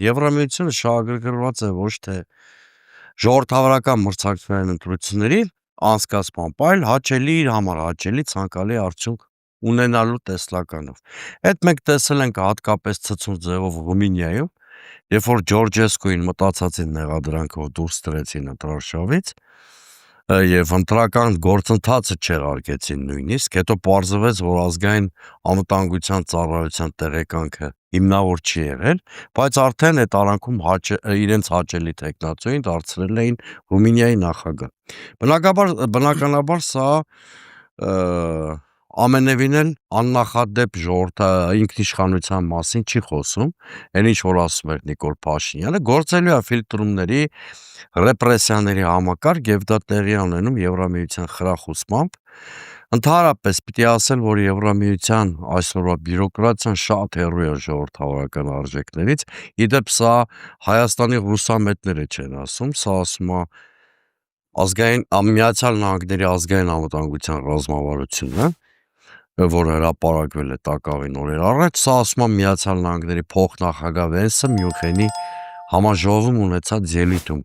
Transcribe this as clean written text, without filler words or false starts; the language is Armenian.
Եվրամիությունը շահագրգռված է ոչ թե ժողովրդավարական մրցակցային ընտրությունների անցկացմամբ, այլ հաճելի իր համար հաճելի ցանկալի արդյունք ունենալու տեսլականով։ Այդ մենք տեսել ենք հատկապես ցցուն ձևով Ռումինիայում, երբ որ Ջորջեսկուին մտածածին մեղադրանքով դուրս տրեցին ընտրարշավից եւ ընտրական գործընթացը չեղարկեցին նույնիսկ, հետո պարզվեց, որ ազգային անվտանգության ծառայության տեղեկանքը հիմնավոր չի եղել, բայց արդեն այդ արանքում իրենց հաճելի տեխնացուին դարձրել էին Ռումինիայի նախագահ։ Բնականաբար սա ամենևին էլ աննախադեպ ինքնիշխանության մասին չի խոսում, այն ինչ որ ասում էր Նիկոլ Փաշինյանը, գործելու է ֆիլտրումների, ռեպրեսիաների համակարգ եւ դա տեղի ունենում Եվրամիության խրախուսմամբ։ Ընդհանրապես պիտի ասել, որ Եվրամիության այսօրվա բյուրոկրատիան շատ հեռու է ժողովրդավարական արժեքներից, իդեպ սա Հայաստանի ռուսամետները չեն ասում, սա ասում է Միացյալ Նահանգների ազգային անվտանգության ռազմավարությունը, որ հրապարակվել է տակավին օրեր առաջ, սա ասում է Միացյալ Նահանգների փոխնախագահ Վենսը Մյունխենի համաժողովում ունեցած ելույթում։